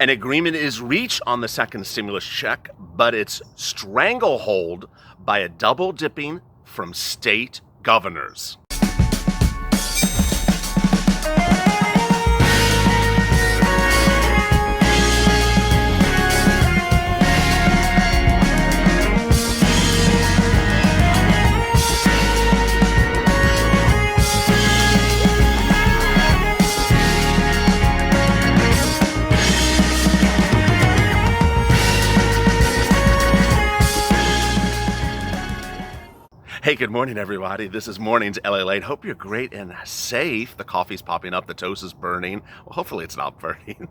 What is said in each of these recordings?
An agreement is reached on the second stimulus check, but it's stranglehold by a double dipping from state governors. Hey, good morning, everybody. This is Morning's LALATE. Hope you're great and safe. The coffee's popping up. The toast is burning. Well, hopefully it's not burning.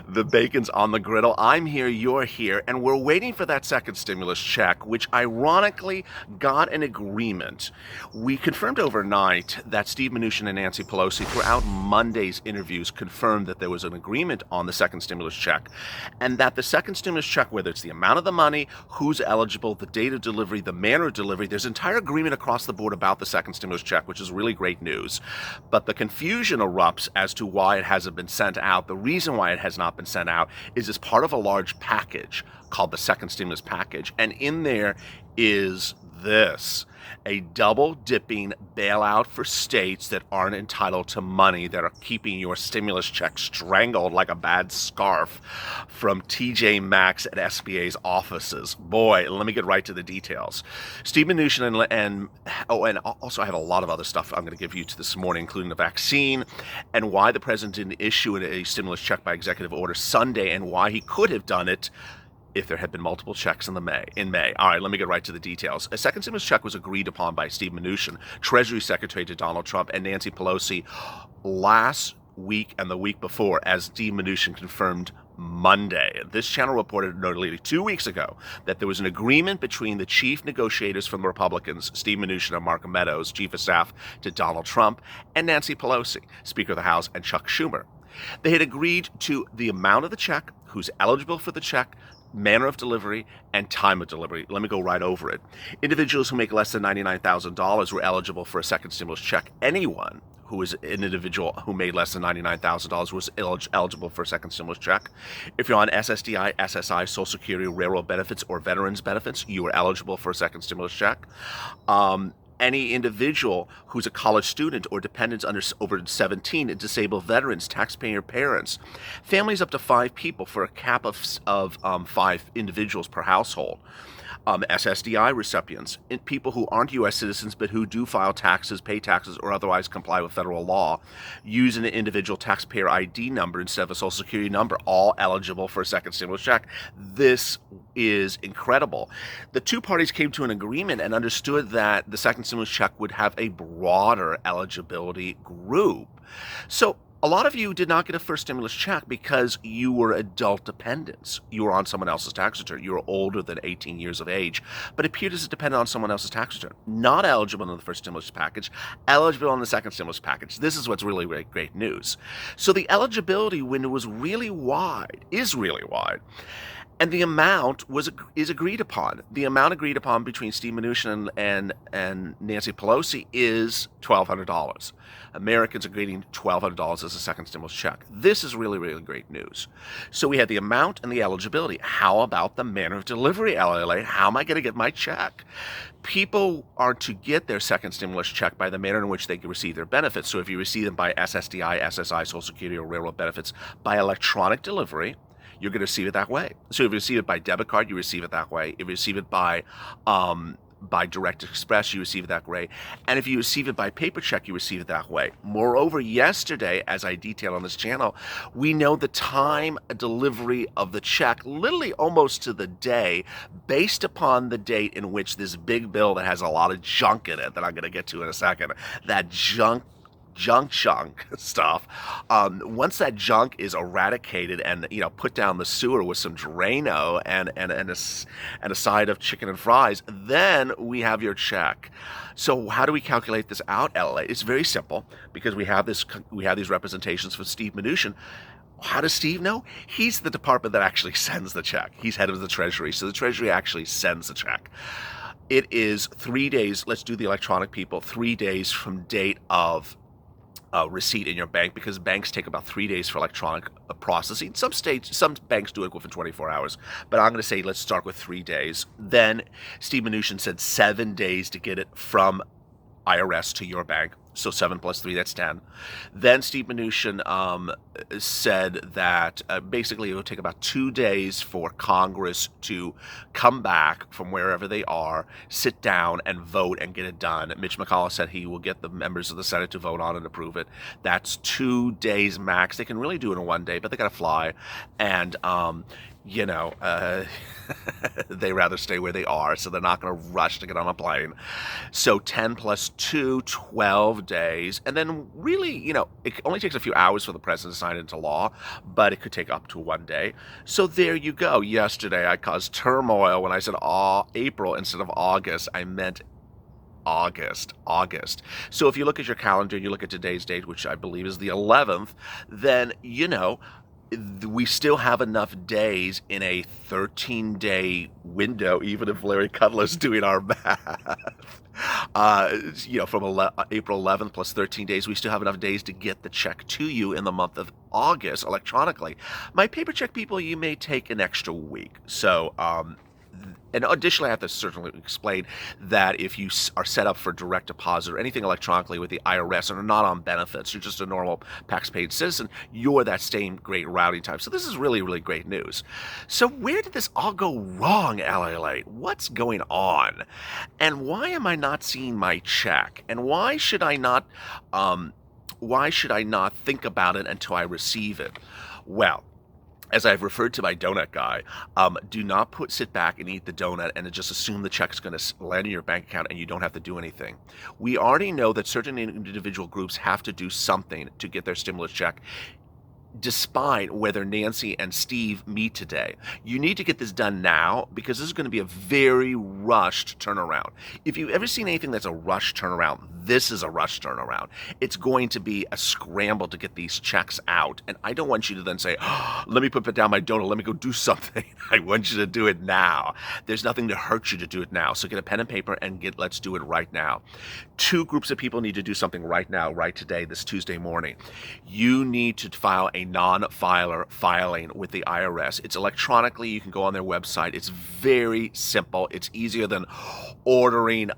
The bacon's on the griddle. I'm here, you're here, and we're waiting for that second stimulus check, which ironically got an agreement. We confirmed overnight that Steve Mnuchin and Nancy Pelosi, throughout Monday's interviews, confirmed that there was an agreement on the second stimulus check, and that the second stimulus check, whether it's the amount of the money, who's eligible, the date of delivery, the manner of delivery, there's entire agreement across the board about the second stimulus check, which is really great news. But the confusion erupts as to why it hasn't been sent out. The reason why it has not been sent out is as part of a large package called the second stimulus package. And in there is this: a double dipping bailout for states that aren't entitled to money, that are keeping your stimulus check strangled like a bad scarf from TJ Maxx at SBA's offices. Boy, let me get right to the details. Steve Mnuchin and also I have a lot of other stuff I'm going to give you to this morning, including the vaccine and why the president didn't issue a stimulus check by executive order Sunday and why he could have done it if there had been multiple checks in May. All right, let me get right to the details. A second stimulus check was agreed upon by Steve Mnuchin, Treasury Secretary to Donald Trump, and Nancy Pelosi last week and the week before, as Steve Mnuchin confirmed Monday. This channel reported nearly 2 weeks ago that there was an agreement between the chief negotiators from the Republicans, Steve Mnuchin and Mark Meadows, chief of staff to Donald Trump, and Nancy Pelosi, Speaker of the House, and Chuck Schumer. They had agreed to the amount of the check, who's eligible for the check, manner of delivery, and time of delivery. Let me go right over it. Individuals who make less than $99,000 were eligible for a second stimulus check. Anyone who is an individual who made less than $99,000 was eligible for a second stimulus check. If you're on SSDI, SSI, Social Security, railroad benefits, or veterans benefits, you are eligible for a second stimulus check. Any individual who's a college student or dependents over 17, disabled veterans, taxpayer parents, families up to 5 people for a cap of 5 individuals per household. SSDI recipients, people who aren't U.S. citizens but who do file taxes, pay taxes, or otherwise comply with federal law, use an individual taxpayer ID number instead of a Social Security number, all eligible for a second stimulus check. This is incredible. The two parties came to an agreement and understood that the second stimulus check would have a broader eligibility group. So a lot of you did not get a first stimulus check because you were adult dependents. You were on someone else's tax return. You were older than 18 years of age, but appeared as a dependent on someone else's tax return. Not eligible in the first stimulus package, eligible in the second stimulus package. This is what's really, really great news. So the eligibility window was really wide, is really wide. And the amount is agreed upon. The amount agreed upon between Steve Mnuchin and Nancy Pelosi is $1,200. Americans are getting $1,200 as a second stimulus check. This is really, really great news. So we had the amount and the eligibility. How about the manner of delivery, LALATE? How am I going to get my check? People are to get their second stimulus check by the manner in which they can receive their benefits. So if you receive them by SSDI, SSI, Social Security, or railroad benefits by electronic delivery, you're going to receive it that way. So if you receive it by debit card, you receive it that way. If you receive it by Direct Express, you receive it that way. And if you receive it by paper check, you receive it that way. Moreover, yesterday, as I detailed on this channel, we know the time delivery of the check, literally almost to the day, based upon the date in which this big bill that has a lot of junk in it that I'm going to get to in a second, that junk stuff, once that junk is eradicated and put down the sewer with some Drano and a side of chicken and fries, then we have your check. So how do we calculate this out, LA? It's very simple, because we have these representations from Steve Mnuchin. How does Steve know? He's the department that actually sends the check. He's head of the Treasury, so the Treasury actually sends the check. It is 3 days. Let's do the electronic people. 3 days from date of receipt in your bank, because banks take about 3 days for electronic processing. Some banks do it within 24 hours, but I'm going to say let's start with 3 days. Then Steve Mnuchin said 7 days to get it from IRS to your bank. So 7 plus 3, that's 10. Then Steve Mnuchin said that basically it would take about 2 days for Congress to come back from wherever they are, sit down and vote and get it done. Mitch McConnell said he will get the members of the Senate to vote on and approve it. That's 2 days max. They can really do it in 1 day, but they got to fly. And you know, they rather stay where they are, so they're not going to rush to get on a plane. So 10 plus 2, 12 days. And then really, you know, it only takes a few hours for the president to sign it into law, but it could take up to 1 day. So there you go. Yesterday, I caused turmoil when I said April instead of August. I meant August. So if you look at your calendar, you look at today's date, which I believe is the 11th, then, you know, we still have enough days in a 13-day window, even if Larry Kudlow's doing our math. You know, from April 11th plus 13 days, we still have enough days to get the check to you in the month of August electronically. My paper check people, you may take an extra week. So, and additionally, I have to certainly explain that if you are set up for direct deposit or anything electronically with the IRS and are not on benefits, you're just a normal tax-paid citizen, you're that same great routing time. So this is really, really great news. So where did this all go wrong, LALATE? What's going on? And why am I not seeing my check? And why should I not think about it until I receive it? Well, as I've referred to my donut guy, do not sit back and eat the donut and just assume the check is going to land in your bank account and you don't have to do anything. We already know that certain individual groups have to do something to get their stimulus check, despite whether Nancy and Steve meet today. You need to get this done now, because this is going to be a very rushed turnaround. If you've ever seen anything that's a rushed turnaround, this is a rushed turnaround. It's going to be a scramble to get these checks out. And I don't want you to then say, let me put down my donut, let me go do something. I want you to do it now. There's nothing to hurt you to do it now. So get a pen and paper and let's do it right now. 2 groups of people need to do something right now, right today, this Tuesday morning. You need to file a non-filer filing with the IRS. It's electronically. You can go on their website. It's very simple. It's easier than ordering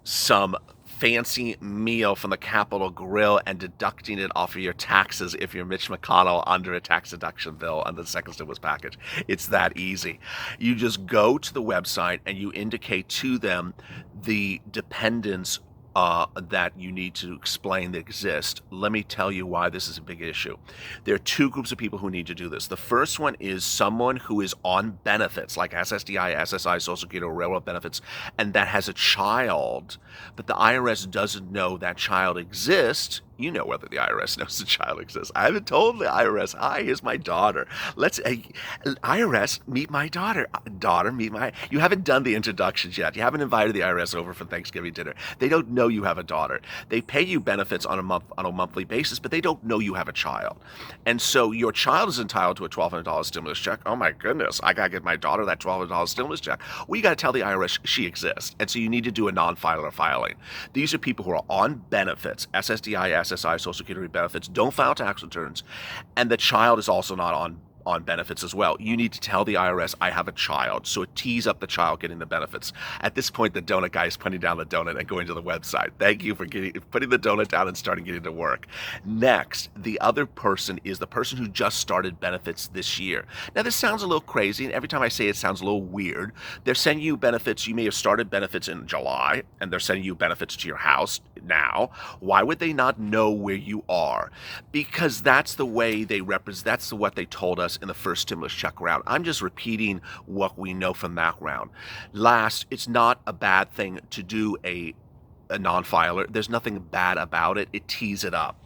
some fancy meal from the Capitol Grill and deducting it off of your taxes if you're Mitch McConnell under a tax deduction bill under the second stimulus package. It's that easy. You just go to the website and you indicate to them the dependents that you need to explain that exist. Let me tell you why this is a big issue. There are 2 groups of people who need to do this. The first one is someone who is on benefits like SSDI, SSI, Social Security, or railroad benefits, and that has a child, but the IRS doesn't know that child exists. You know whether the IRS knows the child exists. I haven't told the IRS, hi, here's my daughter. IRS, meet my daughter. Daughter, meet my... You haven't done the introductions yet. You haven't invited the IRS over for Thanksgiving dinner. They don't know you have a daughter. They pay you benefits on a monthly basis, but they don't know you have a child. And so your child is entitled to a $1,200 stimulus check. Oh my goodness, I gotta get my daughter that $1,200 stimulus check. Well, you gotta tell the IRS she exists. And so you need to do a non-filer filing. These are people who are on benefits, SSDI, SSI, Social Security benefits, don't file tax returns, and the child is also not on benefits as well. You need to tell the IRS, I have a child, so it tees up the child getting the benefits. At this point, the donut guy is putting down the donut and going to the website. Thank you for putting the donut down and starting getting to work. Next, the other person is the person who just started benefits this year. Now, this sounds a little crazy, and every time I say it, it sounds a little weird. They're sending you benefits. You may have started benefits in July, and they're sending you benefits to your house now. Why would they not know where you are? Because that's the way they represent. That's what they told us in the first stimulus check round. I'm just repeating what we know from that round. Last, it's not a bad thing to do a non-filer. There's nothing bad about it. It tees it up.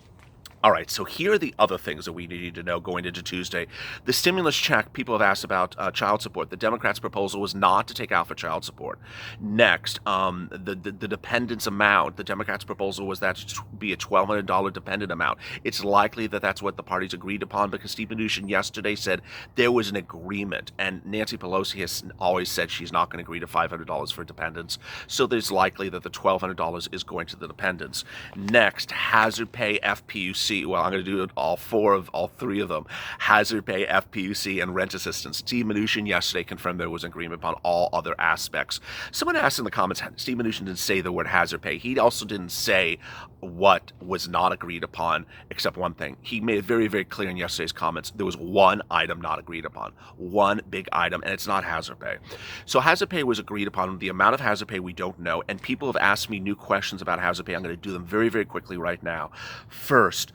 All right, so here are the other things that we need to know going into Tuesday. The stimulus check, people have asked about child support. The Democrats' proposal was not to take out for child support. Next, the dependence amount. The Democrats' proposal was that to be a $1,200 dependent amount. It's likely that that's what the parties agreed upon because Steve Mnuchin yesterday said there was an agreement, and Nancy Pelosi has always said she's not going to agree to $500 for dependents. So there's likely that the $1,200 is going to the dependents. Next, hazard pay, FPUC. Well, I'm going to do all three of them. Hazard pay, FPUC, and rent assistance. Steve Mnuchin yesterday confirmed there was an agreement upon all other aspects. Someone asked in the comments, Steve Mnuchin didn't say the word hazard pay. He also didn't say what was not agreed upon, except one thing. He made it very, very clear in yesterday's comments there was one item not agreed upon. One big item, and it's not hazard pay. So hazard pay was agreed upon. The amount of hazard pay we don't know, and people have asked me new questions about hazard pay. I'm going to do them very, very quickly right now. First,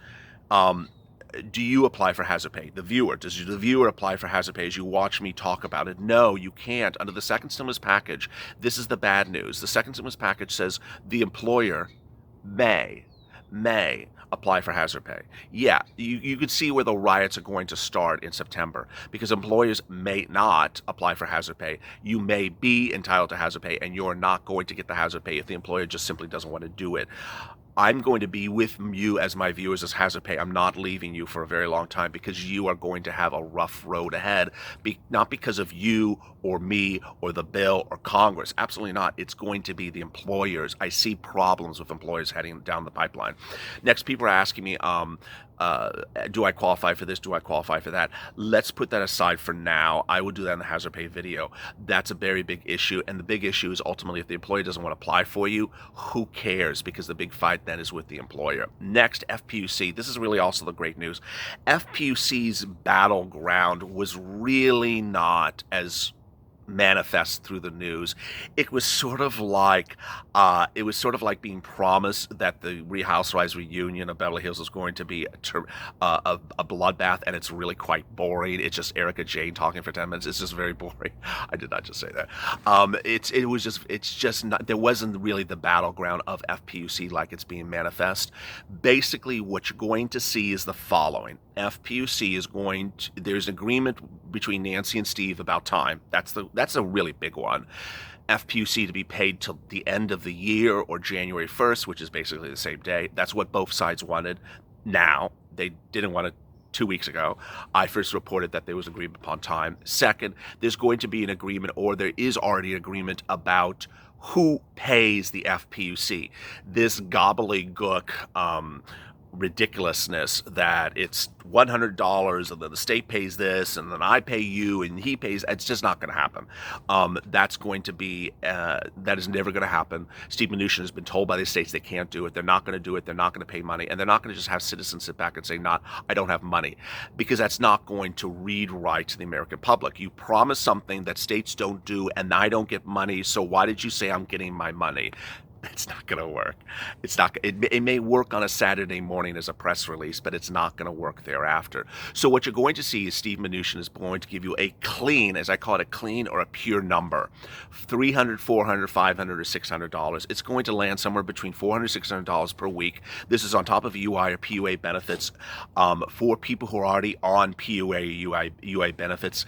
do you apply for hazard pay? The viewer, does the viewer apply for hazard pay as you watch me talk about it? No, you can't. Under the second stimulus package, this is the bad news. The second stimulus package says the employer may apply for hazard pay. Yeah, you can see where the riots are going to start in September because employers may not apply for hazard pay. You may be entitled to hazard pay and you're not going to get the hazard pay if the employer just simply doesn't want to do it. I'm going to be with you as my viewers as hazard pay. I'm not leaving you for a very long time because you are going to have a rough road ahead, not because of you or me or the bill or Congress. Absolutely not. It's going to be the employers. I see problems with employers heading down the pipeline. Next, people are asking me, do I qualify for this? Do I qualify for that? Let's put that aside for now. I will do that in the hazard pay video. That's a very big issue. And the big issue is ultimately if the employer doesn't want to apply for you, who cares? Because the big fight then is with the employer. Next, FPUC. This is really also the great news. FPUC's battleground was really not as manifest through the news. It was sort of like being promised that the Real Housewives reunion of Beverly Hills was going to be a bloodbath, and it's really quite boring. It's just Erica Jane talking for 10 minutes. It's just very boring. I did not just say that. It's just not. There wasn't really the battleground of FPUC like it's being manifest. Basically, what you're going to see is the following. FPUC is there's an agreement between Nancy and Steve about time. That's a really big one. FPUC to be paid till the end of the year or January 1st, which is basically the same day. That's what both sides wanted. Now, they didn't want it 2 weeks ago. I first reported that there was agreement upon time. Second, there's going to be an agreement, or there is already an agreement about who pays the FPUC. This gobbledygook ridiculousness that it's $100 and then the state pays this and then I pay you and he pays. It's just not going to happen. That is never going to happen. Steve Mnuchin has been told by the states they can't do it. They're not going to do it. They're not going to pay money, and they're not going to just have citizens sit back and say, I don't have money, because that's not going to read right to the American public. You promise something that states don't do and I don't get money, so why did you say I'm getting my money? It's not going to work. It's not. It may work on a Saturday morning as a press release, but it's not going to work thereafter. So what you're going to see is Steve Mnuchin is going to give you a clean, as I call it, a clean or a pure number, $300, $400, $500, or $600. It's going to land somewhere between $400, $600 per week. This is on top of UI or PUA benefits for people who are already on PUA or UI benefits,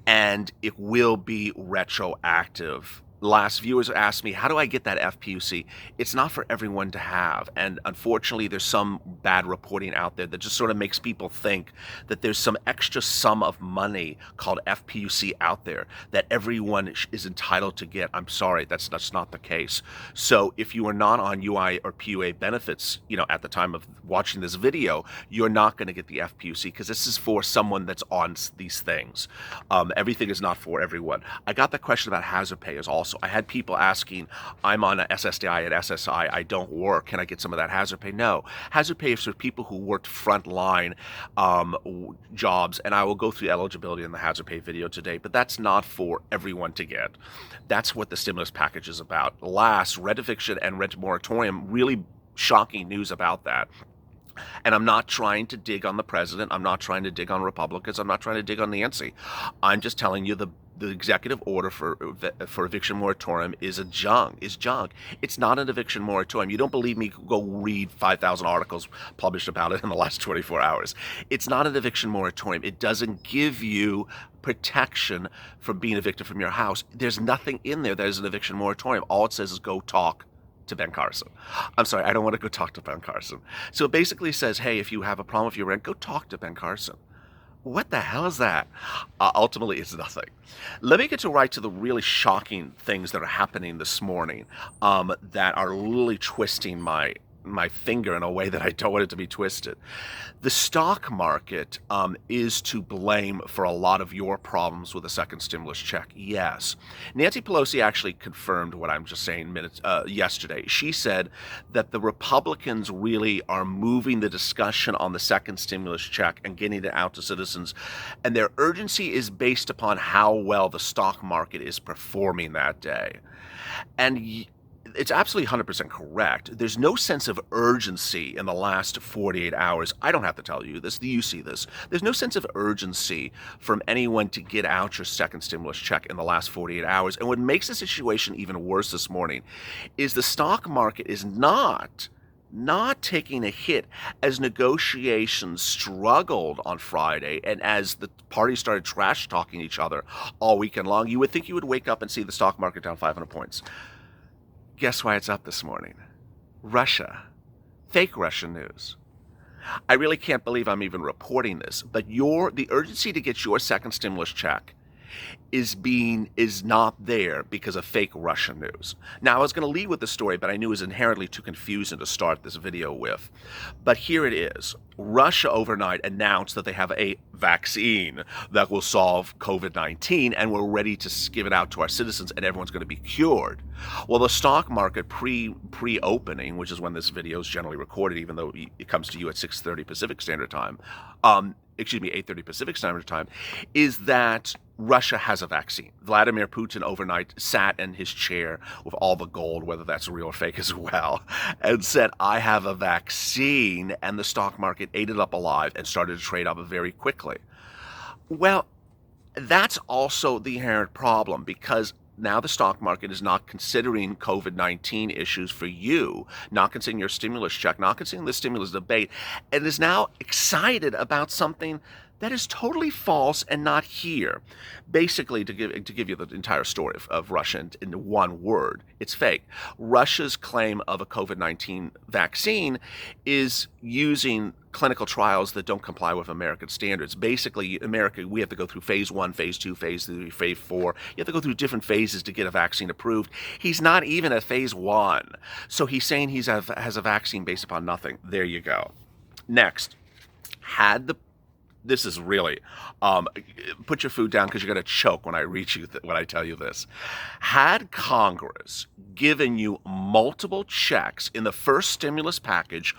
and it will be retroactive. Last viewers asked me, how do I get that FPUC? It's not for everyone to have. And unfortunately, there's some bad reporting out there that just sort of makes people think that there's some extra sum of money called FPUC out there that everyone is entitled to get. I'm sorry, that's not the case. So if you are not on UI or PUA benefits, at the time of watching this video, you're not going to get the FPUC because this is for someone that's on these things. Everything is not for everyone. I got the question about hazard pay as also. I had people asking, I'm on a SSDI at SSI, I don't work, can I get some of that hazard pay? No. Hazard pay is for people who worked frontline jobs, and I will go through eligibility in the hazard pay video today, but that's not for everyone to get. That's what the stimulus package is about. Last, rent eviction and rent moratorium, really shocking news about that. And I'm not trying to dig on the president. I'm not trying to dig on Republicans. I'm not trying to dig on Nancy. I'm just telling you the executive order for eviction moratorium is junk. It's not an eviction moratorium. You don't believe me? Go read 5,000 articles published about it in the last 24 hours. It's not an eviction moratorium. It doesn't give you protection from being evicted from your house. There's nothing in there that is an eviction moratorium. All it says is go talk to Ben Carson. I'm sorry, I don't want to go talk to Ben Carson. So it basically says, hey, if you have a problem with your rent, go talk to Ben Carson. What the hell is that? Ultimately, it's nothing. Let me get right to the really shocking things that are happening this morning that are really twisting my finger in a way that I don't want it to be twisted. The stock market is to blame for a lot of your problems with the second stimulus check. Yes. Nancy Pelosi actually confirmed what I'm just saying yesterday. She said that the Republicans really are moving the discussion on the second stimulus check and getting it out to citizens. And their urgency is based upon how well the stock market is performing that day. And it's absolutely 100% correct. There's no sense of urgency in the last 48 hours. I don't have to tell you this. You see this. There's no sense of urgency from anyone to get out your second stimulus check in the last 48 hours. And what makes the situation even worse this morning is the stock market is not taking a hit as negotiations struggled on Friday and as the parties started trash talking each other all weekend long. You would think you would wake up and see the stock market down 500 points. Guess why it's up this morning? Russia. Fake Russian news. I really can't believe I'm even reporting this, but the urgency to get your second stimulus check is not there because of fake Russian news. Now, I was going to lead with the story, but I knew it was inherently too confusing to start this video with. But here it is. Russia overnight announced that they have a vaccine that will solve COVID-19, and we're ready to give it out to our citizens, and everyone's going to be cured. Well, the stock market pre-opening, which is when this video is generally recorded, even though it comes to you at 6:30 Pacific Standard Time, 8:30 Pacific Standard Time, is that Russia has a vaccine. Vladimir Putin overnight sat in his chair with all the gold, whether that's real or fake as well, and said, I have a vaccine, and the stock market ate it up alive and started to trade up very quickly. Well, that's also the inherent problem, because now the stock market is not considering COVID-19 issues for you, not considering your stimulus check, not considering the stimulus debate, and is now excited about something that is totally false and not here. Basically, to give you the entire story of Russia in one word, it's fake. Russia's claim of a COVID-19 vaccine is using clinical trials that don't comply with American standards. Basically, America, we have to go through phase 1, phase 2, phase 3, phase 4. You have to go through different phases to get a vaccine approved. He's not even at phase 1. So he's saying he has a vaccine based upon nothing. There you go. Next, this is really, put your food down because you're going to choke when I tell you this. Had Congress given you multiple checks in the first stimulus package,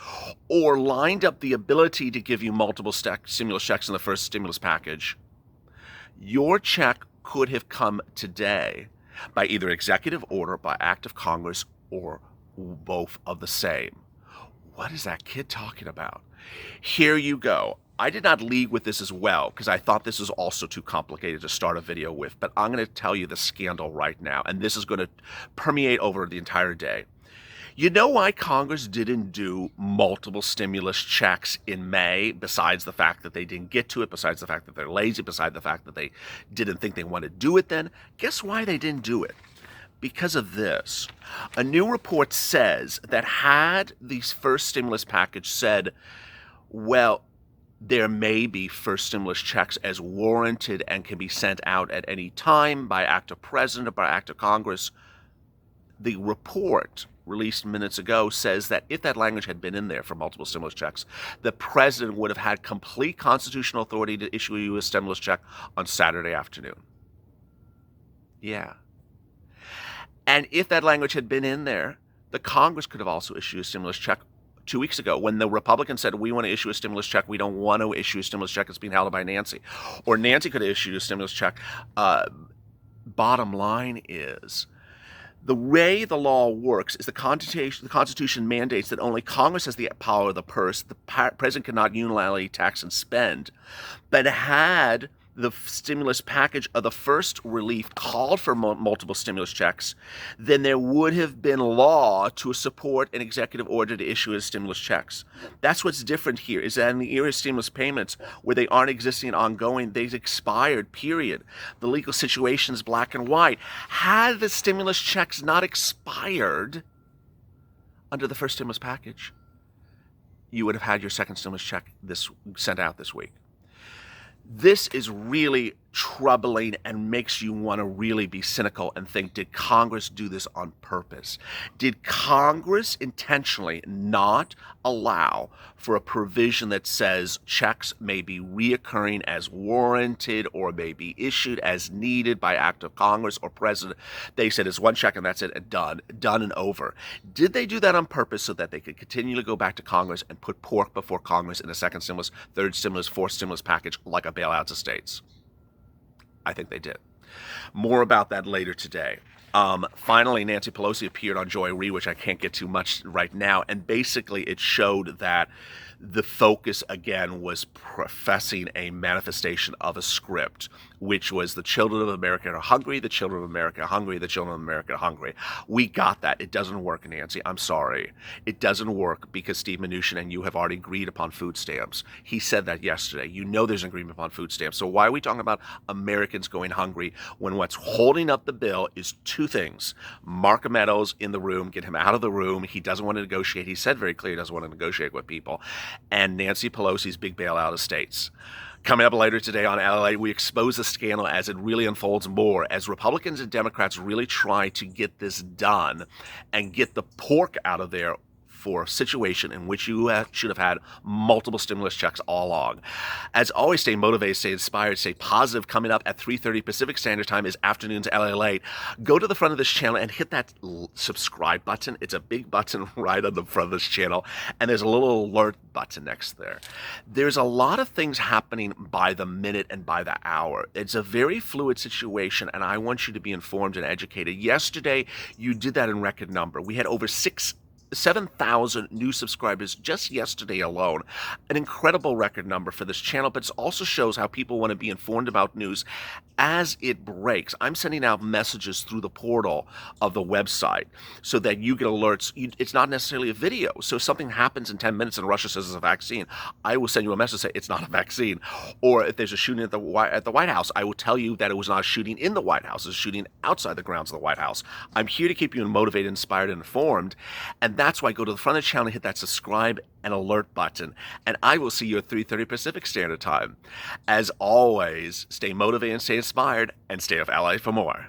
or lined up the ability to give you multiple stimulus checks in the first stimulus package, your check could have come today by either executive order, by act of Congress, or both of the same. What is that kid talking about? Here you go. I did not lead with this as well because I thought this was also too complicated to start a video with, but I'm going to tell you the scandal right now, and this is going to permeate over the entire day. You know why Congress didn't do multiple stimulus checks in May, besides the fact that they didn't get to it, besides the fact that they're lazy, besides the fact that they didn't think they wanted to do it then? Guess why they didn't do it? Because of this. A new report says that had the first stimulus package said, well, there may be first stimulus checks as warranted and can be sent out at any time by act of president or by act of Congress. The report released minutes ago says that if that language had been in there for multiple stimulus checks, the president would have had complete constitutional authority to issue you a stimulus check on Saturday afternoon. Yeah. And if that language had been in there, the Congress could have also issued a stimulus check 2 weeks ago when the Republicans said, we want to issue a stimulus check. We don't want to issue a stimulus check. It's being held by Nancy. Or Nancy could have issued a stimulus check. Bottom line is, the way the law works is the Constitution mandates that only Congress has the power of the purse. The president cannot unilaterally tax and spend. But had the stimulus package of the first relief called for multiple stimulus checks, then there would have been law to support an executive order to issue as stimulus checks. That's what's different here, is that in the era of stimulus payments, where they aren't existing and ongoing, they've expired, period. The legal situation is black and white. Had the stimulus checks not expired under the first stimulus package, you would have had your second stimulus check sent out this week. This is really troubling and makes you want to really be cynical and think, did Congress do this on purpose? Did Congress intentionally not allow for a provision that says checks may be reoccurring as warranted or may be issued as needed by act of Congress or president? They said it's one check and that's it, and done and over. Did they do that on purpose so that they could continue to go back to Congress and put pork before Congress in a second stimulus, third stimulus, fourth stimulus package like a bailout to states? I think they did. More about that later today. Finally, Nancy Pelosi appeared on Joy Reid, which I can't get too much right now, and basically it showed that the focus again was professing a manifestation of a script, which was the children of America are hungry, the children of America are hungry, the children of America are hungry. We got that. It doesn't work, Nancy. I'm sorry. It doesn't work because Steve Mnuchin and you have already agreed upon food stamps. He said that yesterday. You know there's an agreement upon food stamps. So why are we talking about Americans going hungry when what's holding up the bill is two things? Mark Meadows in the room, get him out of the room. He doesn't want to negotiate. He said very clearly he doesn't want to negotiate with people. And Nancy Pelosi's big bailout of states. Coming up later today on LALATE, we expose the scandal as it really unfolds more, as Republicans and Democrats really try to get this done and get the pork out of there for a situation in which you should have had multiple stimulus checks all along. As always, stay motivated, stay inspired, stay positive. Coming up at 3:30 Pacific Standard Time is Afternoons LALATE. Go to the front of this channel and hit that subscribe button. It's a big button right on the front of this channel, and there's a little alert button next there. There's a lot of things happening by the minute and by the hour. It's a very fluid situation, and I want you to be informed and educated. Yesterday, you did that in record number. We had over 7,000 new subscribers just yesterday alone. An incredible record number for this channel, but it also shows how people want to be informed about news as it breaks. I'm sending out messages through the portal of the website so that you get alerts. It's not necessarily a video. So if something happens in 10 minutes and Russia says it's a vaccine, I will send you a message saying it's not a vaccine. Or if there's a shooting at the White House, I will tell you that it was not a shooting in the White House. It's a shooting outside the grounds of the White House. I'm here to keep you motivated, inspired, and informed. And that's why go to the front of the channel and hit that subscribe and alert button. And I will see you at 3:30 Pacific Standard Time. As always, stay motivated and stay inspired, and stay off LA for more.